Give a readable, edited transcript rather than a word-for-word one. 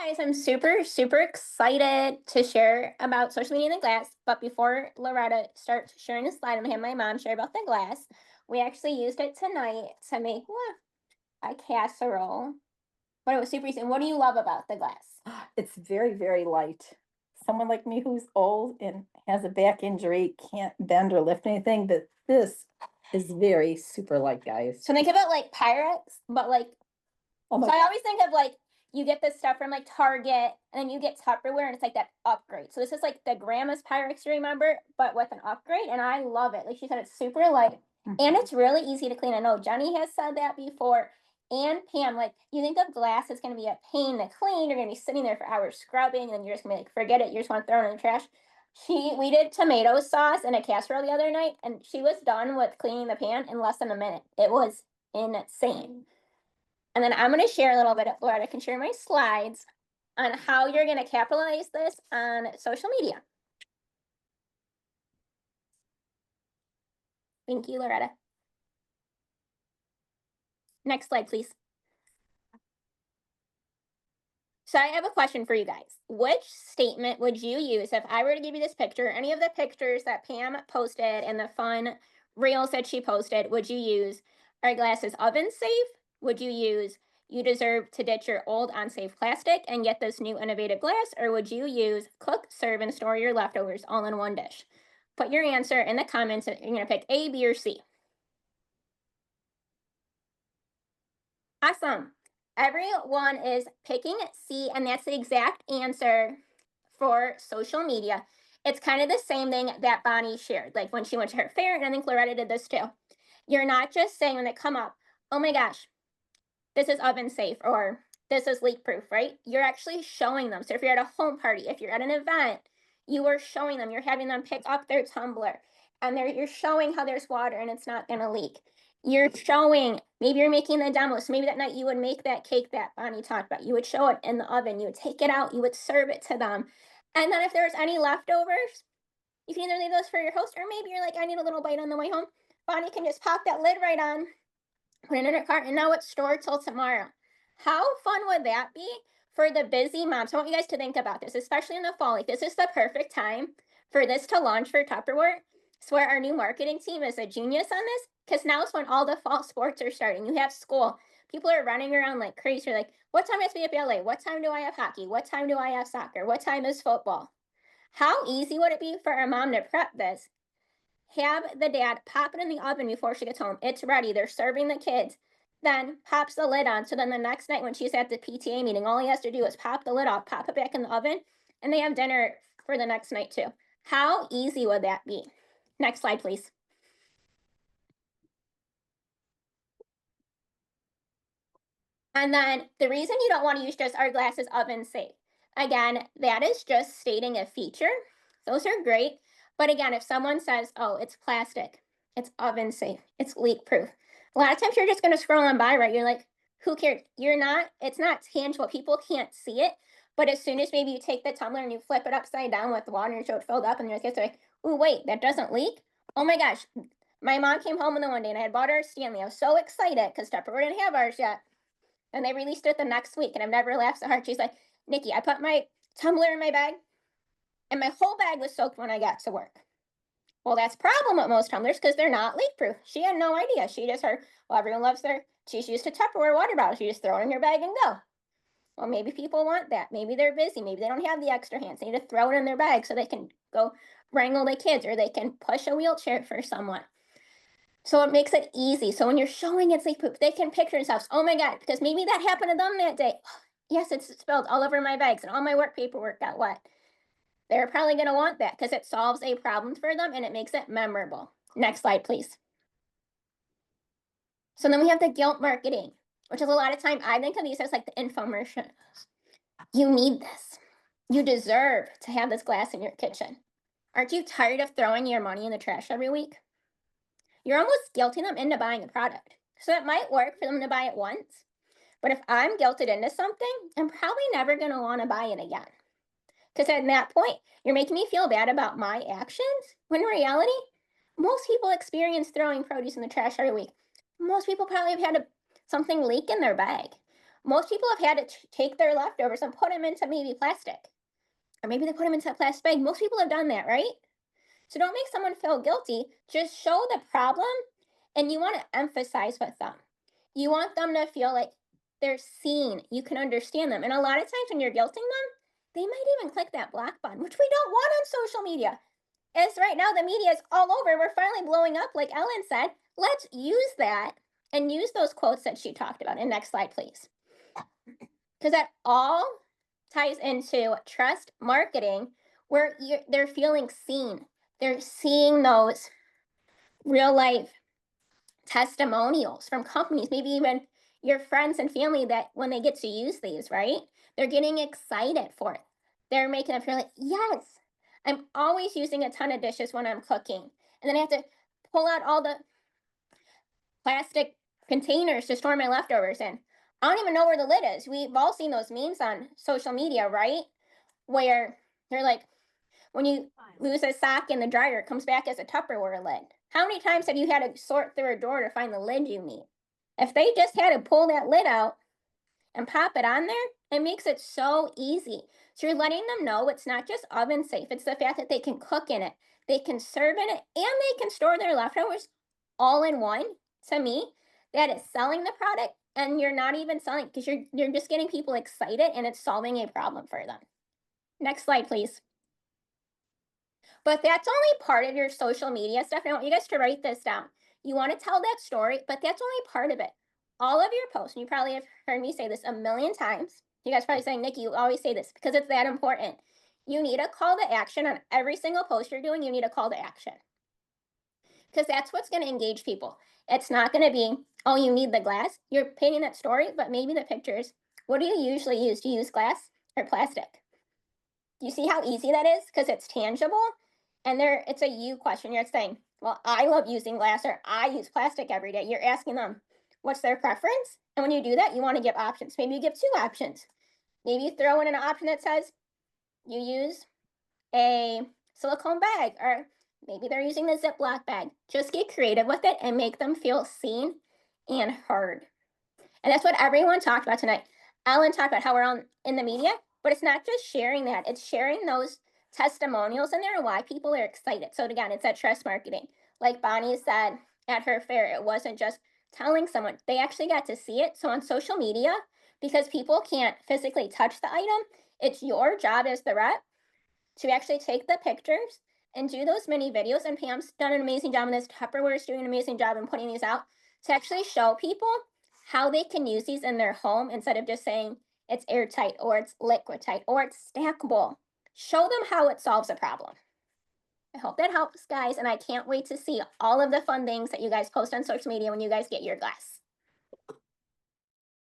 Guys, I'm super excited to share about social media and the glass. But before Loretta starts sharing a slide, I'm gonna have my mom share about the glass. We actually used it tonight to make a casserole, but it was super easy. And what do you love about the glass? It's very, very light. Someone like me who's old and has a back injury can't bend or lift anything, but this is very super light, guys. So think of it like Pyrex, but like, Oh my so I God. always think of like you get this stuff from like Target and then you get Tupperware and it's like that upgrade. So this is like the grandma's Pyrex, you remember, but with an upgrade. And I love it. Like she said, it's super light and it's really easy to clean. I know Jenny has said that before. And Pam, like you think of glass, it's going to be a pain to clean. You're going to be sitting there for hours scrubbing and then you're just going to be like, forget it. You just want to throw it in the trash. We did tomato sauce in a casserole the other night and she was done with cleaning the pan in less than a minute. It was insane. And then I'm going to share a little bit of Loretta can share my slides on how you're going to capitalize this on social media. Thank you, Loretta. Next slide, please. So I have a question for you guys. Which statement would you use if I were to give you this picture, any of the pictures that Pam posted and the fun reels that she posted, would you use, our glass is oven safe? Would you use, you deserve to ditch your old unsafe plastic and get this new innovative glass? Or would you use cook, serve, and store your leftovers all in one dish? Put your answer in the comments. You're going to pick A, B, or C. Awesome. Everyone is picking C, and that's the exact answer for social media. It's kind of the same thing that Bonnie shared, like when she went to her fair, and I think Loretta did this too. You're not just saying when they come up, oh my gosh, this is oven safe or this is leak proof, right? You're actually showing them. So if you're at a home party, if you're at an event, you are showing them, you're having them pick up their tumbler and you're showing how there's water and it's not going to leak. You're showing, maybe you're making the demo. So maybe that night you would make that cake that Bonnie talked about. You would show it in the oven, you would take it out, you would serve it to them. And then if there's any leftovers, you can either leave those for your host or maybe you're like, I need a little bite on the way home. Bonnie can just pop that lid right on, put it in her cart, and now it's stored till tomorrow. How fun would that be for the busy moms? So I want you guys to think about this, especially in the fall. Like this is the perfect time for this to launch for Tupperware. Swear our new marketing team is a genius on this because now it's when all the fall sports are starting. You have school. People are running around like crazy. You're like, what time has to be at ballet? What time do I have hockey? What time do I have soccer? What time is football? How easy would it be for a mom to prep this? Have the dad pop it in the oven before she gets home. It's ready. They're serving the kids. Then pops the lid on. So then the next night when she's at the PTA meeting, all he has to do is pop the lid off, pop it back in the oven, and they have dinner for the next night too. How easy would that be? Next slide, please. And then the reason you don't want to use just our glass is oven safe. Again, that is just stating a feature. Those are great. But again, if someone says, oh, it's plastic, it's oven safe, it's leak proof, a lot of times you're just going to scroll on by, right? You're like, who cares? You're not, it's not tangible. People can't see it. But as soon as maybe you take the tumbler and you flip it upside down with water and you show it filled up, and your kids are like, oh, wait, that doesn't leak. Oh my gosh. My mom came home in the one day and I had bought her a Stanley. I was so excited because Tupperware didn't have ours yet. And they released it the next week. And I've never laughed so hard. She's like, Nikki, I put my tumbler in my bag and my whole bag was soaked when I got to work. Well, that's a problem with most tumblers because they're not leak proof. She had no idea. She just heard, well, everyone loves their, she's used to Tupperware water bottles. You just throw it in your bag and go. Well, maybe people want that. Maybe they're busy. Maybe they don't have the extra hands. They need to throw it in their bag so they can go wrangle the kids or they can push a wheelchair for someone. So it makes it easy. So when you're showing it's leak proof, they can picture themselves, oh my God, because maybe that happened to them that day. Yes, it's spilled all over my bags and all my work paperwork got wet. They're probably going to want that because it solves a problem for them and it makes it memorable. Next slide, please. So then we have the guilt marketing, which is a lot of time I think of these as like the infomercials. You need this. You deserve to have this glass in your kitchen. Aren't you tired of throwing your money in the trash every week? You're almost guilting them into buying a product. So it might work for them to buy it once, but if I'm guilted into something, I'm probably never going to want to buy it again. Because at that point, you're making me feel bad about my actions, when in reality, most people experience throwing produce in the trash every week. Most people probably have had something leak in their bag. Most people have had to take their leftovers and put them into maybe plastic, or maybe they put them into a plastic bag. Most people have done that, right? So don't make someone feel guilty. Just show the problem, and you want to emphasize with them. You want them to feel like they're seen. You can understand them. And a lot of times when you're guilting them, they might even click that block button, which we don't want on social media. As right now, the media is all over. We're finally blowing up, like Ellen said. Let's use that and use those quotes that she talked about. And next slide, please. Because that all ties into trust marketing, where they're feeling seen. They're seeing those real life testimonials from companies, maybe even your friends and family, that when they get to use these, right? They're getting excited for it. They're making them feel like, yes, I'm always using a ton of dishes when I'm cooking. And then I have to pull out all the plastic containers to store my leftovers in. I don't even know where the lid is. We've all seen those memes on social media, right? Where they're like, when you lose a sock in the dryer, it comes back as a Tupperware lid. How many times have you had to sort through a drawer to find the lid you need? If they just had to pull that lid out and pop it on there, it makes it so easy. So you're letting them know it's not just oven safe, it's the fact that they can cook in it, they can serve in it, and they can store their leftovers all in one. To me, that is selling the product, and you're not even selling because you're just getting people excited and it's solving a problem for them. Next slide, please. But that's only part of your social media stuff. And I want you guys to write this down. You want to tell that story, but that's only part of it. All of your posts, and you probably have heard me say this a million times. You guys probably saying, Nikki, you always say this because it's that important. You need a call to action on every single post you're doing. You need a call to action because that's what's going to engage people. It's not going to be, oh, you need the glass. You're painting that story, but maybe the pictures. What do you usually use? Do you use glass or plastic? You see how easy that is because it's tangible, and there it's a you question. You're saying, well, I love using glass, or I use plastic every day. You're asking them what's their preference, and when you do that, you want to give options. Maybe you give two options. Maybe you throw in an option that says you use a silicone bag, or maybe they're using the Ziploc bag. Just get creative with it and make them feel seen and heard. And that's what everyone talked about tonight. Ellen talked about how we're on in the media, but it's not just sharing that, it's sharing those testimonials in there and why people are excited. So again, it's that trust marketing. Like Bonnie said at her fair, it wasn't just telling someone, they actually got to see it. So on social media, because people can't physically touch the item, it's your job as the rep to actually take the pictures and do those mini videos. And Pam's done an amazing job in this. Tupperware is doing an amazing job in putting these out to actually show people how they can use these in their home instead of just saying it's airtight or it's liquid tight or it's stackable. Show them how it solves a problem. I hope that helps, guys. And I can't wait to see all of the fun things that you guys post on social media when you guys get your glass.